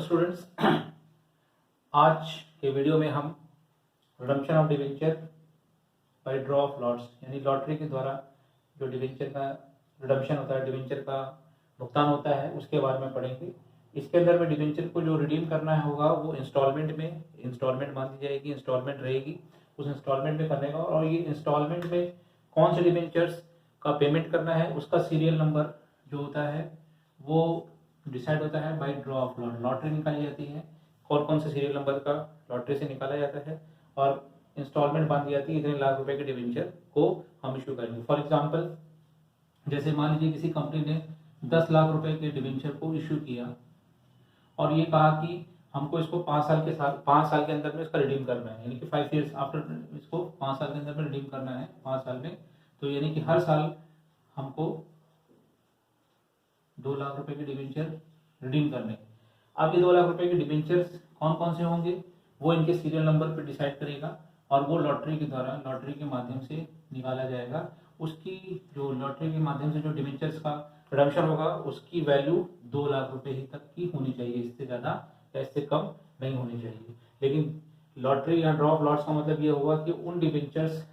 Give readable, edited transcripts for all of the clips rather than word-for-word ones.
Students, आज के video में हम redemption of debenture by draw of lots यानी लॉटरी के द्वारा जो डिवेंचर का रिडम्पशन होता है, डिवेंचर का भुगतान होता है, उसके बारे में पढ़ेंगे। इसके अंदर में डिवेंचर को जो रिडीम करना होगा वो इंस्टॉलमेंट मान दी जाएगी, इंस्टॉलमेंट रहेगी, उस इंस्टॉलमेंट में करने का। और ये इंस्टॉलमेंट में कौन से डिवेंचर्स का पेमेंट करना है उसका सीरियल नंबर जो होता है वो डिसाइड होता है by draw of lot. Lottery निकाली जाती है, कौन कौन से सीरियल नंबर का लॉटरी से निकाला जाता है और इंस्टॉलमेंट बांधी जाती है, इतने लाख रुपए के डिवेंचर को हम इशू करेंगे। फॉर एग्जांपल, जैसे मान लीजिए किसी कंपनी ने 10 लाख रुपए के डिवेंचर को इशू किया और ये कहा कि हमको इसको 5 साल के अंदर में इसका रिडीम करना है, यानी कि 5 ईयर्स आफ्टर, इसको 5 साल के अंदर में रिडीम करना है 5 साल में। तो यानी कि हर साल हमको 2 लाख रुपए के डिवेंचर रिडीम करने। अब ये 2 लाख रुपए के डिवेंचर्स कौन कौन से होंगे वो इनके सीरियल नंबर पर डिसाइड करेगा और वो लॉटरी के द्वारा, लॉटरी के माध्यम से निकाला जाएगा। उसकी जो लॉटरी के माध्यम से जो डिवेंचर्स का रिडम्पशन होगा उसकी वैल्यू 2 लाख रुपए ही तक की होनी चाहिए, इससे ज़्यादा या इससे कम नहीं होनी चाहिए। लेकिन लॉटरी या ड्रॉ ऑफ लॉट्स का मतलब ये होगा कि उन डिवेंचर्स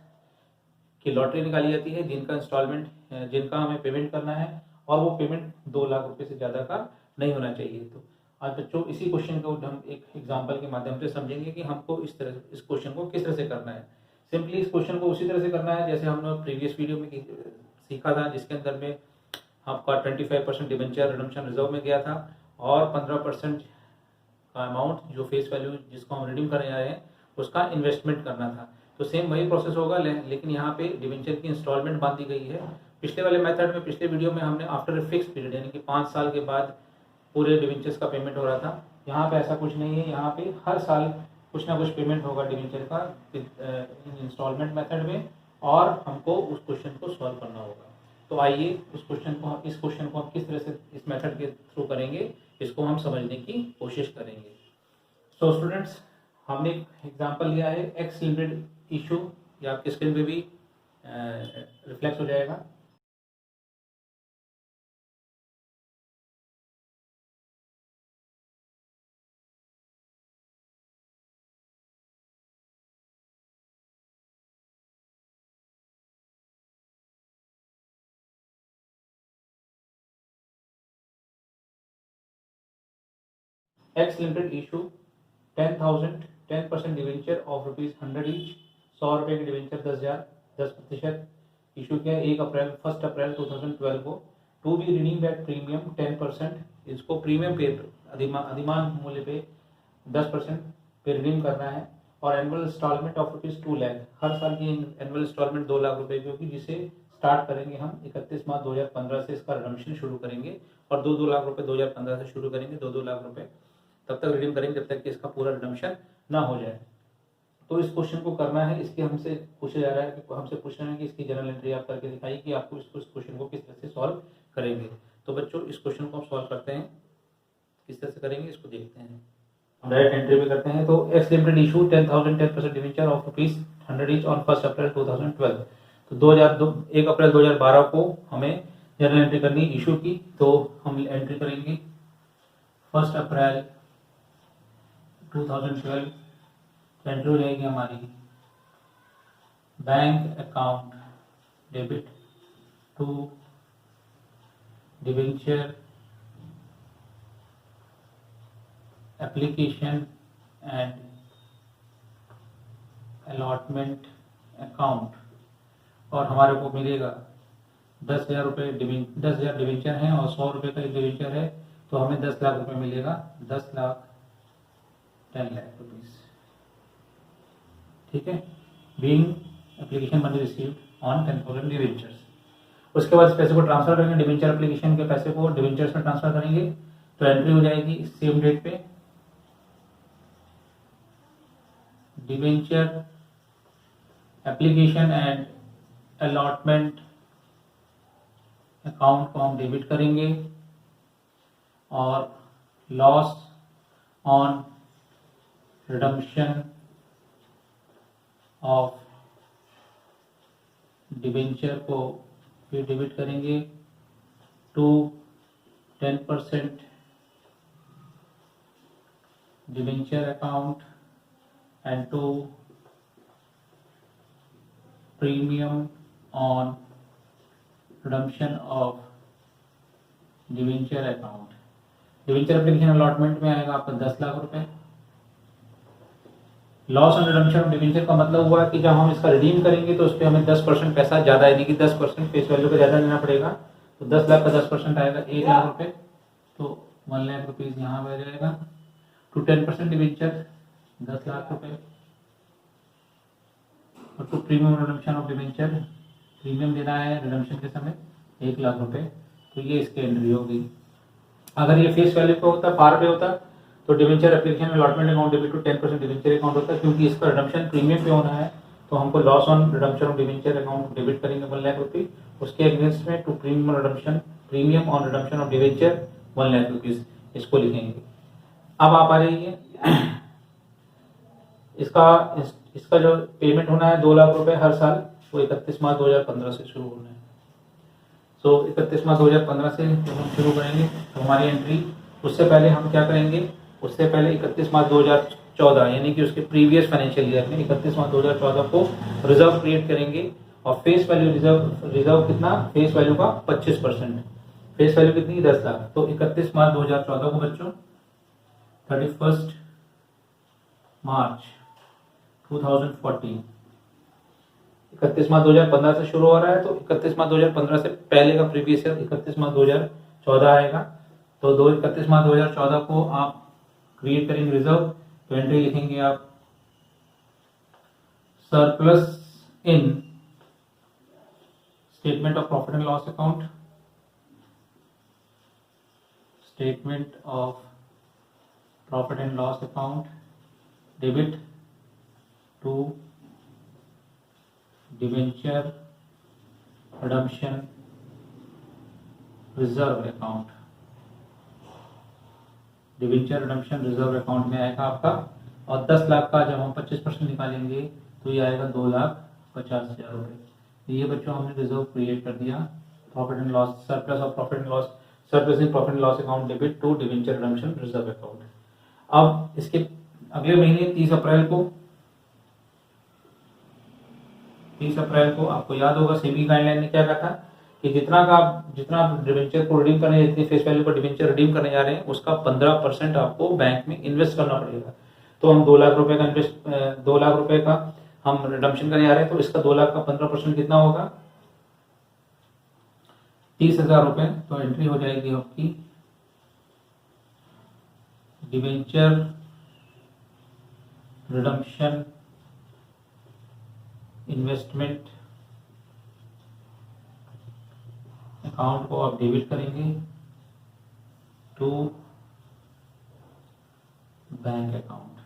की लॉटरी निकाली जाती है जिनका इंस्टॉलमेंट, जिनका हमें पेमेंट करना है और वो पेमेंट 2 लाख रुपए से ज़्यादा का नहीं होना चाहिए। तो आज बच्चों इसी क्वेश्चन को हम एक एग्जांपल के माध्यम से समझेंगे कि हमको इस क्वेश्चन को किस तरह से करना है। सिंपली इस क्वेश्चन को उसी तरह से करना है जैसे हमने प्रीवियस वीडियो में सीखा था, जिसके अंदर में आपका 25% डिवेंचर रिडम्पशन रिजर्व में गया था और 15% का अमाउंट जो फेस वैल्यू जिसको हम रिडीम करने जा रहे हैं उसका इन्वेस्टमेंट करना था। तो सेम वही प्रोसेस होगा, लेकिन यहाँ पे डिवेंचर की इंस्टॉलमेंट बांधी गई है। पिछले वाले मेथड में, पिछले वीडियो में हमने आफ्टर ए फिक्स पीरियड यानी कि 5 साल के बाद पूरे डिवेंचर्स का पेमेंट हो रहा था। यहाँ पे ऐसा कुछ नहीं है, यहाँ पे हर साल कुछ ना कुछ पेमेंट होगा डिवेंचर का इंस्टॉलमेंट मेथड में और हमको उस क्वेश्चन को सॉल्व करना होगा। तो आइए इस क्वेश्चन को हम किस तरह से इस मेथड के थ्रू करेंगे, इसको हम समझने की कोशिश करेंगे। सो स्टूडेंट्स, हमने एक एग्जांपल लिया है एक्स लिमिटेड इशू, या आपके स्क्रीन पे भी रिफ्लेक्ट हो जाएगा। X limited issue 10% debenture of ₹100 each, 100 रुपए के डिवेंचर 10% इशू किया 1 अप्रैल 2012 को। To be redeemed at premium 10%, इसको प्रीमियम पे अधिमान मूल्य पे 10% पे रिडीम करना है। और एनुअल इंस्टॉलमेंट ऑफ ₹2 लाख, हर साल की एनुअल इंस्टॉलमेंट 2 लाख रुपए की होगी, जिसे स्टार्ट करेंगे हम 31 मार्च 2015 से इसका रिडम्पशन शुरू करेंगे और 2-2 लाख रुपए 2015 से शुरू करेंगे, 2-2 लाख रुपए तब तक रिडीम करेंगे जब तक कि इसका पूरा रिडम्पशन ना हो जाए। तो इस क्वेश्चन को करना है, इसके हमसे पूछा जा रहा है कि हमसे पूछ रहे हैं कि इसकी जनरल एंट्री आप करके दिखाइए कि आपको इस क्वेश्चन को किस तरह से सॉल्व करेंगे। तो बच्चों इस क्वेश्चन को हम सॉल्व करते हैं, किस तरह से करेंगे इसको देखते हैं। डायरेक्ट एंट्री में करते हैं। तो x limited issue 10% debenture of ₹100 each on 1 अप्रैल 2012। तो 1 अप्रैल 2012 को हमें जनरल एंट्री करनी इशू की, तो हम एंट्री करेंगे 1 अप्रैल 2012। एंट्री हो जाएगी हमारी bank account debit to debenture application and allotment account, और हमारे को मिलेगा 10,000 रुपये 10,000 डिवेंचर हैं और 100 रुपये का डिवेंचर है, तो हमें 10 लाख रुपये मिलेगा, 10 लाख 10 लाख रुपीज। ठीक है, being application money received on 10,000 debentures. उसके बाद पैसे को ट्रांसफर करेंगे, डिवेंचर एप्लीकेशन के पैसे को डिवेंचर्स में ट्रांसफर करेंगे। तो एंट्री हो जाएगी सेम डेट पे, debenture application and allotment account को हम डेबिट करेंगे और loss on redemption of debenture को भी डेबिट करेंगे to 10% debenture account and 2 premium on redemption of debenture account. Debenture application allotment में आएगा आपका 10 लाख रुपए। Loss on redemption of debenture का मतलब हुआ कि जब हम इसका रिडीम करेंगे तो उस पर हमें 10% पैसा ज्यादा, यानी कि 10% फेस वैल्यू का ज्यादा देना पड़ेगा। तो 10 लाख का 10% आएगा 1 लाख रुपए, तो 1 लाख रुपीज यहाँ पे आ जाएगा। टू 10% डिबेंचर 10 लाख रुपए, और to premium redemption of debenture, premium देना है रिडम्पशन के समय 1 लाख रुपए। तो ये इसकी एंट्री होगी। अगर ये फेस वैल्यू पे होता, पार पे होता, तो debenture application allotment account debit to 10% debenture account होता है। क्योंकि इसका रिडम्पशन प्रीमियम पे होना है तो हमको loss on redemption of debenture account debit करेंगे 1 लाख रुपये। उसके अगेंस्ट में to premium redemption, premium on redemption of debenture 1 lakh rupees, इसको लिखेंगे। अब आप आ जाइए, इसका जो पेमेंट होना है 2 लाख रुपए हर साल, वो 31 मार्च 2015 से शुरू होना है। सो 31 मार्च 2015 से जब हम शुरू करेंगे तो हमारी एंट्री, उससे पहले हम क्या करेंगे, उससे पहले 31 मार्च 2014 यानी कि उसके प्रीवियस फाइनेंशियल ईयर में 31 मार्च 2014 को रिजर्व क्रिएट करेंगे। और फेस वैल्यू रिजर्व कितना, फेस वैल्यू का 25%, फेस वैल्यू कितनी 10 लाख। तो 31 मार्च 2014 को बच्चों 31 मार्च 2014, 31 मार्च 2015 से शुरू हो रहा है तो 31 मार्च 2015 से पहले का प्रीवियस ईयर 31 मार्च 2014 आएगा। तो 31 मार्च 2014 को आप क्रिएट करेंगे रिजर्व, तो एंट्री लिखेंगे आप surplus in statement of profit and loss account, statement of profit and loss account debit to debenture redemption reserve account. Debenture redemption reserve account में आएगा आपका, और 10 लाख का जब हम 25% निकालेंगे तो ये आएगा 2,50,000 रुपये। ये बच्चों हमने रिजर्व क्रिएट कर दिया। Profit and loss, surplus of profit and loss, surplus in profit and loss account debit to debenture redemption reserve account. अब इसके अगले महीने 30 अप्रैल को आपको याद होगा सेबी गाइडलाइन ने क्या कहा था कि जितना आप डिबेंचर को रिडीम करने, जितनी फेस वैल्यू पर डिबेंचर रिडीम करने जा रहे हैं उसका 15% आपको बैंक में इन्वेस्ट करना पड़ेगा। तो हम 2 लाख रुपए का 2 लाख रुपए का हम रिडम्पशन करने जा रहे हैं, तो इसका 2 लाख का 15% कितना होगा 30,000 रुपए। तो एंट्री हो जाएगी आपकी डिबेंचर रिडम्पशन इन्वेस्टमेंट अकाउंट को आप डेबिट करेंगे टू बैंक अकाउंट,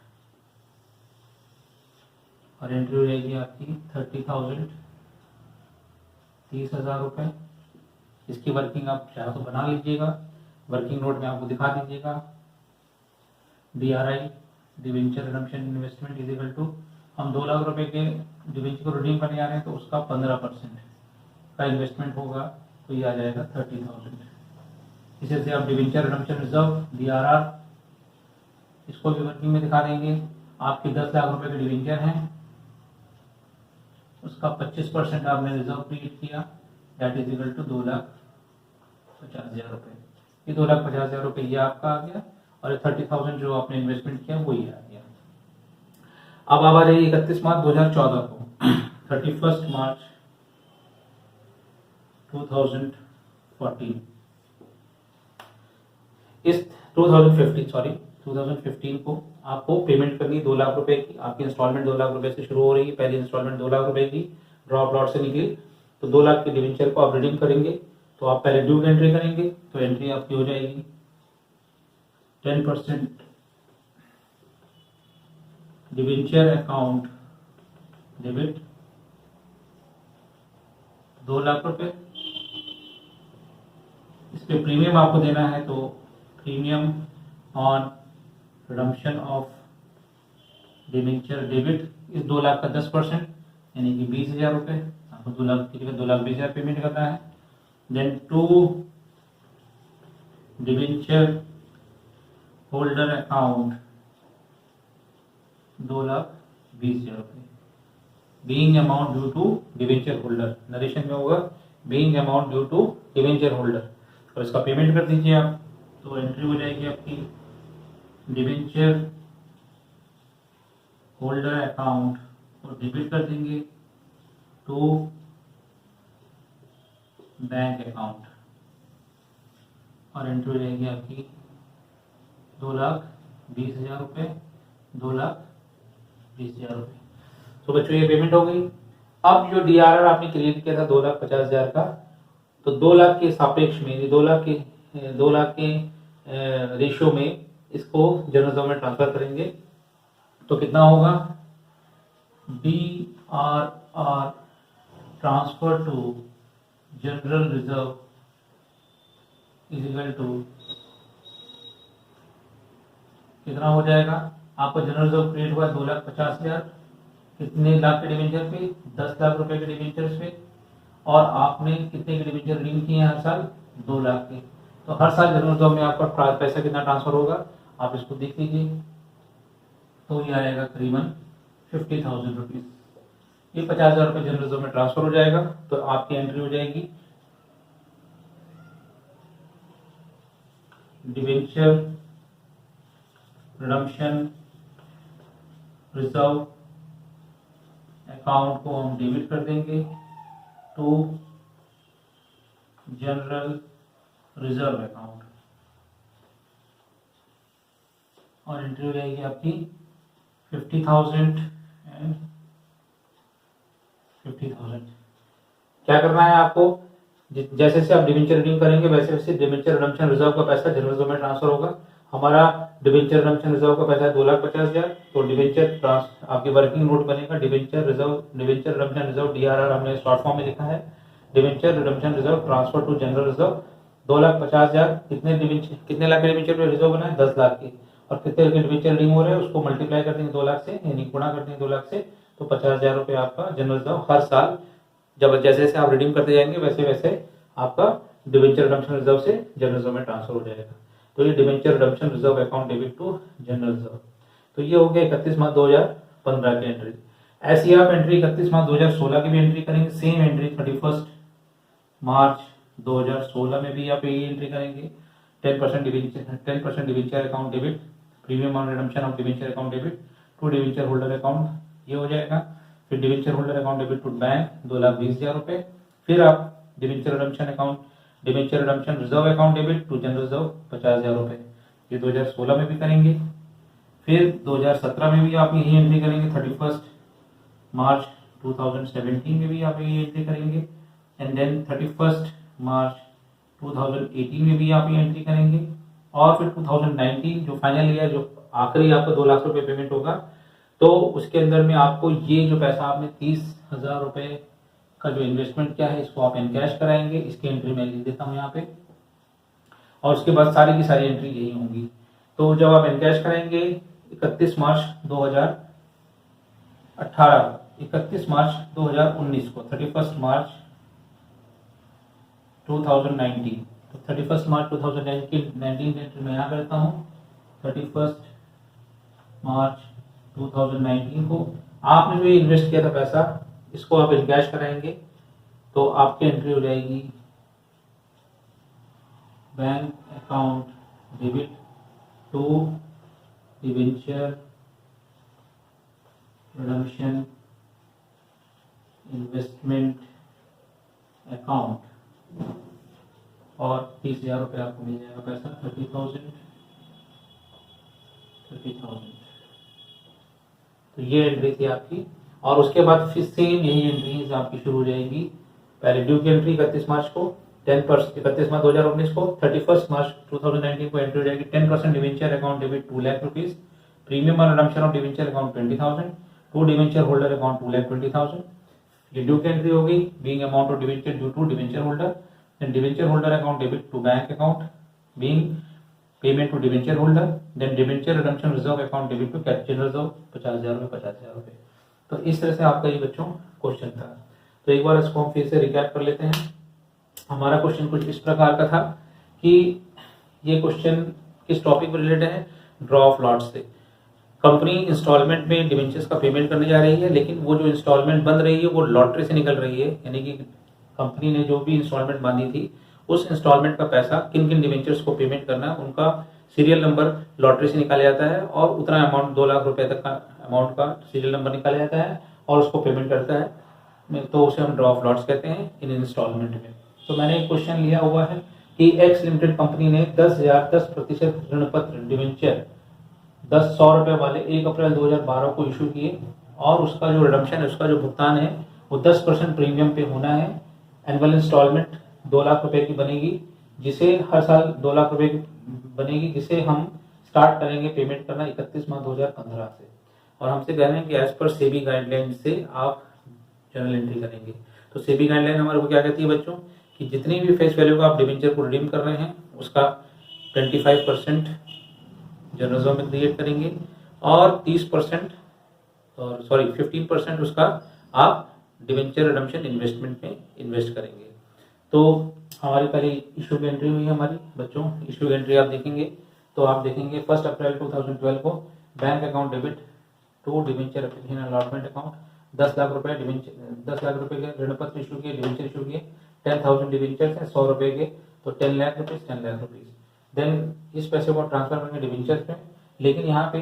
और एंट्री हो जाएगी आपकी 30,000 रुपए। इसकी वर्किंग आप चाहे तो बना लीजिएगा, वर्किंग नोट में आपको दिखा दीजिएगा। DRI debenture redemption investment is equal to, हम 2 लाख रुपए के डिबेंचर को रिडीम करने जा रहे हैं तो उसका 15% का इन्वेस्टमेंट होगा, तो ये आ जाएगा 30,000। इसे से आप डिबेंचर रिडम्पशन रिजर्व DRR, इसको भी वर्किंग में दिखा देंगे। आपके 10 लाख रुपए के डिबेंचर हैं, उसका 25% आपने रिजर्व क्रिएट किया, दैट इज इक्वल टू 2,50,000 रुपए। ये 2,50,000 रुपए ये आपका आ गया, और 30,000 जो आपने इन्वेस्टमेंट किया वो ये आ गया। अब आप आ जाइए 31 मार्च 2014 को 31 मार्च 2014, इस 2015 को आपको पेमेंट करनी 2 लाख रुपए की। आपकी इंस्टॉलमेंट 2 लाख रुपए से शुरू हो रही है, पहली इंस्टॉलमेंट 2 लाख रुपए की ड्रॉप लॉट से निकली, तो 2 लाख के डिबेंचर को आप रिडीम करेंगे। तो आप पहले ड्यू एंट्री करेंगे, तो एंट्री आपकी हो जाएगी 10% डिबेंचर अकाउंट डेबिट 2 लाख रुपए। इस पे प्रीमियम आपको देना है, तो premium on redemption of debenture debit इस 2 लाख का 10% यानी कि 20,000 रुपए। आपको 2 लाख की जगह 2,20,000 पेमेंट करना है। Then to debenture holder account 2,20,000 रुपये। Being amount due to debenture holder, narration में होगा being amount due to debenture holder, और इसका पेमेंट कर दीजिए आप। तो एंट्री हो जाएगी आपकी डिवेंचर होल्डर अकाउंट, और डेबिट कर देंगे टू बैंक अकाउंट, और एंट्री हो जाएगी आपकी 2,20,000 रुपये, 2,20,000 रुपये। तो बच्चों ये पेमेंट हो गई। अब जो डीआरआर आपने क्रिएट किया था 2,50,000 का, तो 2 लाख के सापेक्ष में, 2 लाख के रेशियो में इसको जनरल रिजर्व में ट्रांसफर करेंगे। तो कितना होगा, DRR transfer to general reserve is equal to कितना हो जाएगा, आपको जनरल रिजर्व क्रिएट हुआ 2,50,000, कितने लाख के डिवेंचर पे, 10 लाख रुपए के डिवेंचर पे, और आपने कितने के डिवेंचर रिडीम किए हैं हर साल, 2 लाख के। तो हर साल जनरल रिजर्व में आपका पैसा कितना ट्रांसफर होगा, आप इसको देख लीजिए। तो ये आएगा करीबन 50,000 रुपीज। ये 50,000 रुपये जनरल रिजर्व में ट्रांसफर हो जाएगा। तो आपकी एंट्री हो जाएगी डिवेंचर रिडम्पशन रिजर्व अकाउंट को हम डेबिट कर देंगे टू जनरल रिजर्व अकाउंट, और एंट्री हो जाएगी आपकी 50,000 एंड 50,000। क्या करना है आपको, जैसे जैसे आप डिवेंचर रिडीम करेंगे वैसे वैसे डिवेंचर रिडम्पशन रिजर्व का पैसा जनरल रिजर्व में ट्रांसफर होगा। हमारा डिवेंचर रिडम्पशन रिजर्व का पैसा है 2,50,000, तो डिवेंचर आपकी वर्किंग नोट बनेगा डिवेंचर रिडम्पशन रिजर्व, डीआरआर हमने शॉर्ट फॉर्म में लिखा है, debenture redemption reserve transfer to general reserve. 2,50,000 कितने लाख के डिवेंचर में रिजर्व बना है, 10 लाख के, और कितने के डिवेंचर रिडीम हो रहे हैं उसको मल्टीप्लाई कर देंगे 2 लाख से, यानी गुणा कर देंगे 2 लाख से। तो 50,000 रुपये आपका जनरल रिजर्व हर साल जब जैसे जैसे आप रिडीम करते जाएंगे वैसे वैसे आपका डिवेंचर रिडम्पशन रिजर्व से जनरल रिजर्व में ट्रांसफर हो जाएगा। तो ये debenture redemption reserve account debit to general reserve. तो ये हो गया 31 मार्च 2015 की एंट्री। ऐसी आप एंट्री 31 मार्च 2016 की भी एंट्री करेंगे, सेम एंट्री 31 मार्च 2016 में भी आप ये एंट्री करेंगे। 10% debenture account debit, premium on redemption of debenture account debit to debenture holder account, ये हो जाएगा। फिर debenture holder account debit to bank 2,20,000 रुपये। फिर आप debenture redemption account, debenture redemption reserve account debit to general reserve 50,000 रुपये, ये 2016 में भी करेंगे। फिर 2017 में भी आप यही एंट्री करेंगे, 31 मार्च 2017 में भी आप यही एंट्री करेंगे, एंड देन 31 मार्च 2018 में भी आप ये एंट्री करेंगे। और फिर 2019 जो फाइनल ईयर, जो आखिरी आपको 2 लाख रुपए पेमेंट होगा, तो उसके अंदर में आपको ये जो पैसा आपने 30,000 रुपये का जो इन्वेस्टमेंट किया है इसको आप इनकैश कराएंगे। इसकी एंट्री मैं लिख देता हूँ यहाँ पे, और उसके बाद सारी की सारी एंट्री यही होंगी। तो जब आप इनकैश कराएंगे 31 मार्च 2018, 31 मार्च 2019 को, 31 मार्च 2019, तो 31 मार्च 2019 एंट्री मैं यहाँ करता हूँ। 31 मार्च 2019 को आपने जो इन्वेस्ट किया था पैसा, इसको आप इनकैश कराएंगे, तो आपकी एंट्री हो जाएगी bank account debit to debenture redemption investment account, और 30,000 रुपये आपको मिल जाएगा पैसा, 30,000। तो ये एंट्री थी आपकी, और उसके बाद फिर सेम यही एंट्रीज आपकी शुरू हो जाएगी। पहले ड्यू की एंट्री 31 मार्च को, 10% 31 मार्च 2019 को, 31 मार्च 2019 को एंट्री हो जाएगी 10% debenture account debit 2 lakh rupees, premium on redemption of debenture account 20,000, to debenture holder account 2,20,000। ये ड्यू की एंट्री होगी, being amount of debenture due to debenture holder, then debenture holder account debit to bank account being payment to debenture holder, then debenture redemption reserve account debit to capital reserve 50,000 रुपये, 50,000 रुपये। तो इस तरह से आपका ये बच्चों क्वेश्चन था। तो एक बार इसको हम फिर से रिकैप कर लेते हैं। हमारा क्वेश्चन कुछ इस प्रकार का था कि ये क्वेश्चन किस टॉपिक पर रिलेटेड है, ड्रॉ ऑफ लॉट्स से। कंपनी इंस्टॉलमेंट में डिवेंचर्स का पेमेंट करने जा रही है, लेकिन वो जो इंस्टॉलमेंट बन रही है वो लॉटरी से निकल रही है, यानी कि कंपनी ने जो भी इंस्टॉलमेंट बांधी थी उस इंस्टॉलमेंट का पैसा किन किन डिवेंचर्स को पेमेंट करना है उनका सीरियल नंबर लॉटरी से निकाला जाता है और उतना अमाउंट 2 लाख रुपए तक का अमाउंट का सीरियल नंबर निकाला जाता है और उसको पेमेंट करता है, तो उसे हम ड्रॉ ऑफ लॉट्स कहते हैं इन इंस्टॉलमेंट में। तो मैंने एक क्वेश्चन लिया हुआ है कि एक्स लिमिटेड कंपनी ने 10% ऋण पत्र डिवेंचर 100 रुपए वाले 1 अप्रैल 2012 को इशू किए और उसका जो रिडम्पशन है, उसका जो भुगतान है वो 10% प्रीमियम पे होना है। एनुअल इंस्टॉलमेंट 2 लाख रुपए की बनेगी, जिसे हर साल 2 लाख रुपए की बनेगी, जिसे हम स्टार्ट करेंगे पेमेंट करना 31 मार्च 2015 से। और हमसे कह रहे हैं कि एज पर सेबी गाइडलाइन से आप जर्नल एंट्री करेंगे। तो सेबी गाइडलाइन हमारे को क्या कहती है बच्चों कि जितनी भी फेस वैल्यू का आप डिवेंचर को रिडीम कर रहे हैं उसका 25% जनरल रिजर्व में क्रिएट करेंगे और 15% उसका आप डिवेंचर रिडम्पशन इन्वेस्टमेंट में इन्वेस्ट करेंगे। तो हमारी पहली इशू की एंट्री हुई है हमारी बच्चों। इशू की एंट्री आप देखेंगे तो आप देखेंगे 1 अप्रैल 2012 को bank account debit to debenture application allotment account 10 lakh रुपए के ऋण पत्र इशू किए, डिवेंचर इशू किए, 10,000 डिवेंचर्स हैं 100 रुपए के, तो 10 लाख रुपीज। देन इस पैसे को ट्रांसफर करेंगे डिवेंचर्स में। लेकिन यहाँ पे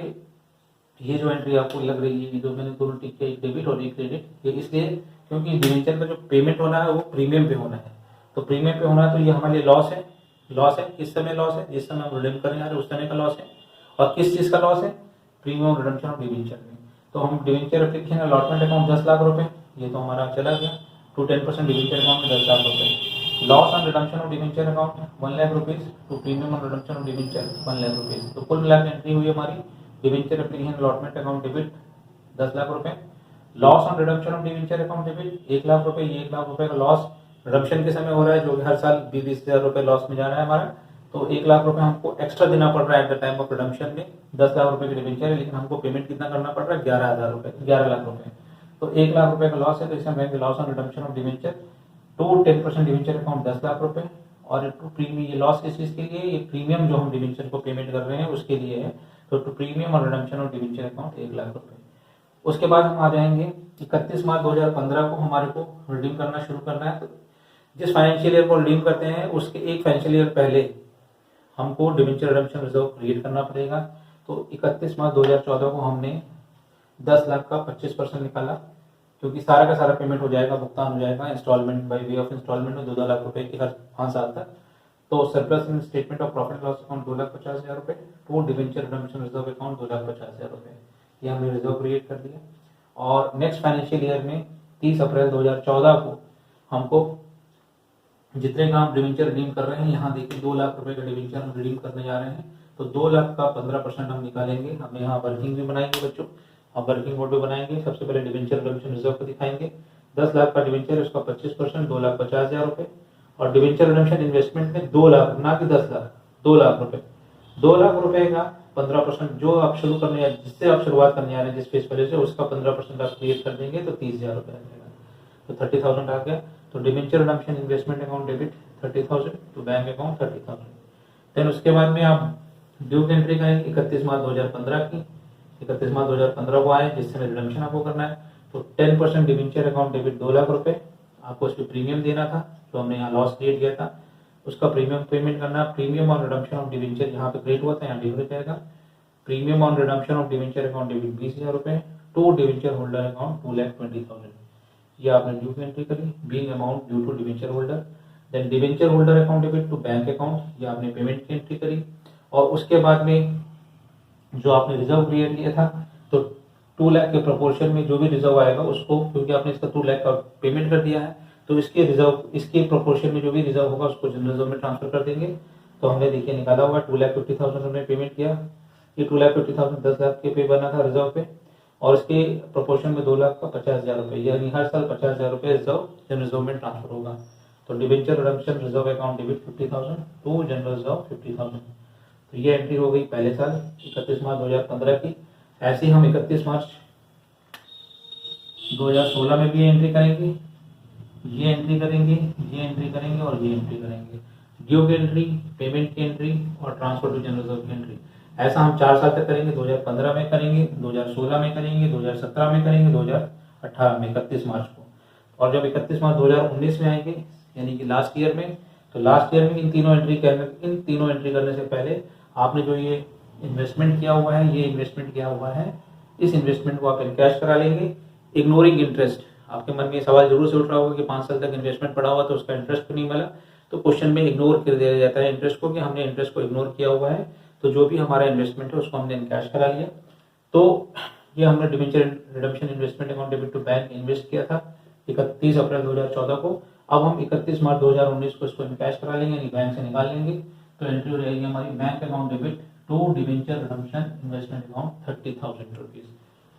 ये जो एंट्री आपको लग रही है, जो मैंने दोनों टिक किया, एक डेबिट और एक क्रेडिट, ये इसलिए क्योंकि डिवेंचर का जो पेमेंट होना है वो प्रीमियम पे होना है। तो प्रीमियम पे होना है तो ये हमारे लिए लॉस है। किस समय लॉस है? जिस समय हम रिडीम करने जा रहे हैं उस समय का लॉस है। और किस चीज का लॉस है? प्रीमियम रिडम्पशन ऑफ डिवेंचर में। तो हम debenture application allotment account 10 lakh रुपए, ये तो हमारा चला गया टू 10% डिवेंचर अकाउंट में 10 लाख रुपए। Loss on redemption of debenture account 1 lakh rupees to premium on redemption of debenture 1 lakh rupees. तो कुल मिलाकर एंट्री हुई हमारी debenture application allotment account debit 10 lakh रुपए, loss on redemption of debenture account debit 1 lakh रुपए। ये 1 लाख रुपए का लॉस रिडम्पशन के समय हो रहा है, जो हर साल 20 हजार रुपए लॉस में जा रहा है हमारा। तो 1 लाख रुपए हमको एक्स्ट्रा देना पड़ रहा है at the time of redemption में। 10 लाख रुपए की डिवेंचर है, लेकिन हमको पेमेंट कितना करना पड़ रहा है? 11 लाख रुपए। तो 1 लाख रुपए का लॉस है, तो इसे हम कहेंगे loss on redemption of debenture to 10% debenture account 10 lakh रुपए। और टू प्रीमियम, ये लॉस किस चीज के लिए? ये प्रीमियम जो हम डिवेंचर को पेमेंट कर रहे हैं उसके लिए है। तो टू प्रीमियम और redemption of debenture account 1 lakh रुपए। उसके बाद हम आ जाएंगे 31 मार्च 2015 को हमारे को रिडीम करना शुरू करना है। तो जिस फाइनेंशियल ईयर को रिडीम करते हैं उसके एक फाइनेंशियल ईयर पहले हमको डिवेंचर रिडम्पशन रिजर्व क्रिएट करना पड़ेगा। तो 31 मार्च 2014 को हमने 10 लाख का 25% निकाला, क्योंकि सारा का सारा पेमेंट हो जाएगा, भुगतान हो जाएगा instalment by way of instalment में 2 लाख रुपए की हर 5 साल तक। तो surplus in statement of profit loss account 2,50,000 रुपए to debenture redemption reserve account 2,50,000 रुपए, ये हमने रिजर्व क्रिएट कर दिया। और नेक्स्ट फाइनेंशियल ईयर में 30 अप्रैल 2014 को हमको जितने का हम डिवेंचर रिडीम कर रहे हैं, यहाँ देखिए 2 लाख रुपए का डिवेंचर हम रिडीम करने जा रहे हैं। तो 2 लाख का 15% हम निकालेंगे। हम यहाँ वर्किंग भी बनाएंगे बच्चों, हम वर्किंग मोड भी बनाएंगे। सबसे पहले डिवेंचर रिडम्पशन रिजर्व को दिखाएंगे। 10 लाख का डिवेंचर है, उसका 25% 2,50,000 रुपए। और डिवेंचर रिडम्पशन इन्वेस्टमेंट में 2 लाख, ना कि 10 लाख, 2 लाख रुपए। 2 लाख रुपए का 15% जो आप शुरू करने, जिससे आप शुरुआत करने जा रहे हैं, जिस फेस वैल्यू से, उसका 15% आप क्रिएट कर देंगे तो 30,000 रुपए आ जाएगा। तो 30,000 आ गया। तो debenture redemption investment account debit 30,000 to bank account 30,000। Then उसके बाद में आप ड्यू की एंट्री करेंगे 31 मार्च 2015 की। 31 मार्च 2015 को आए, जिससे में रिडम्पशन आपको करना है। तो 10% डिवेंचर अकाउंट डेबिट 2 लाख रुपए, आपको उस पर प्रीमियम देना था, तो हमने यहाँ लॉस क्रिएट किया था, उसका प्रीमियम पेमेंट करना। प्रीमियम और रिडम्पशन ऑफ डिवेंचर यहाँ पे क्रिएट हुआ था, यहाँ डिवेंचर जाएगा। Premium on redemption of debenture account debit 20,000 रुपए टू डिवेंचर होल्डर अकाउंट 2,20,000। ये आपने ड्यू की एंट्री करी, being amount due to debenture holder. Then debenture holder account debit to bank account, ये आपने पेमेंट की एंट्री करी। और उसके बाद में जो आपने रिजर्व क्रिएट किया था, तो 2 लाख के प्रोपोर्शन में जो भी रिजर्व आएगा उसको, क्योंकि आपने इसका 2 लाख का पेमेंट कर दिया है, तो इसके रिजर्व, इसके प्रोपोर्शन में जो भी रिजर्व होगा उसको जनरल रिजर्व में ट्रांसफर कर देंगे। तो हमने देखिए निकाला हुआ 2,50,000 हमने पेमेंट किया। ये 2,50,000 10 लाख के पे बना था रिजर्व पे, और इसके प्रोपोर्शन में 2 लाख का 50,000 रुपए, यानी हर साल 50,000 रुपए रिजर्व जनरल रिजर्व में ट्रांसफर होगा। तो debenture redemption reserve account debit 50,000 to general reserve 50,000। तो ये एंट्री हो गई पहले साल 31 मार्च 2015 की। ऐसे ही हम 31 मार्च 2016 में भी एंट्री करेंगे, ये एंट्री करेंगे, ये एंट्री करेंगे और ये एंट्री करेंगे। ड्यू की एंट्री, पेमेंट की एंट्री और ट्रांसफर टू जनरल रिजर्व की एंट्री। ऐसा हम 4 साल तक करेंगे, 2015 में करेंगे, 2016 में करेंगे, 2017 में करेंगे, 2018 में 31 मार्च को। और जब 31 मार्च 2019 में आएंगे यानी कि लास्ट ईयर में, तो लास्ट ईयर में इन तीनों एंट्री करने से पहले आपने जो ये इन्वेस्टमेंट किया हुआ है, ये इन्वेस्टमेंट किया हुआ है, इस इन्वेस्टमेंट को आप इनकैश करा लेंगे, इग्नोरिंग इंटरेस्ट। आपके मन में ये सवाल जरूर से उठ रहा होगा कि 5 साल तक इन्वेस्टमेंट पड़ा हुआ तो उसका इंटरेस्ट तो नहीं मिला। तो क्वेश्चन में इग्नोर कर दिया जाता है इंटरेस्ट को, कि हमने इंटरेस्ट को इग्नोर किया हुआ है, तो जो भी हमारा इन्वेस्टमेंट है उसको हमने इनकैश करा लिया। तो ये हमने debenture redemption investment account debit to bank invest किया था 31 अप्रैल 2014 को। अब हम 31 मार्च 2019 को इसको इनकैश करा लेंगे, यानी बैंक से निकाल लेंगे। तो एंट्री रहेगी हमारी bank account debit to debenture redemption investment account 30,000 rupees.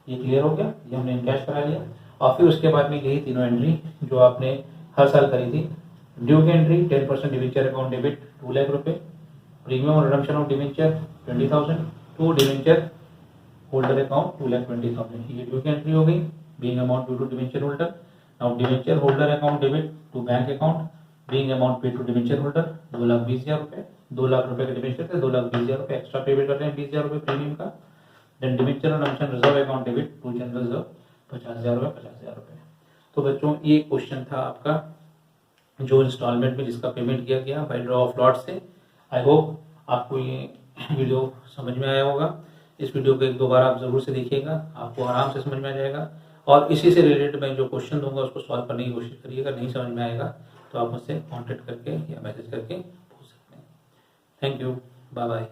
ये क्लियर हो गया, ये हमने इनकैश करा लिया। और फिर उसके बाद में यही तीनों एंट्री जो आपने हर साल करी थी। ड्यू की entry 10% debenture account debit 2 lakh रुपए, प्रीमियम और redemption of debenture 20,000, to debenture holder account 2,20,000। ये ड्यू की एंट्री हो गई, being amount due to debenture holder. Now debenture holder account debit to bank account, being amount paid to debenture holder 2,20,000 रुपए। 2 लाख रुपए का debenture थे, 2,20,000 रुपए एक्स्ट्रा पेमेंट कर रहे हैं, 20,000 रुपए प्रीमियम का। Then debenture redemption reserve account debit to general reserve 50,000 रुपए 50,000 रुपए। तो बच्चों ये क्वेश्चन था आपका जो इंस्टॉलमेंट में जिसका पेमेंट किया गया बाय ड्रॉ ऑफ लॉट से। आई होप आपको ये वीडियो समझ में आया होगा। इस वीडियो को 1-2 बार आप जरूर से देखिएगा, आपको आराम से समझ में आ जाएगा। और इसी से रिलेटेड मैं जो क्वेश्चन दूंगा उसको सॉल्व करने की कोशिश करिएगा। नहीं समझ में आएगा तो आप मुझसे कॉन्टेक्ट करके या मैसेज करके पूछ सकते हैं। Thank you, bye bye.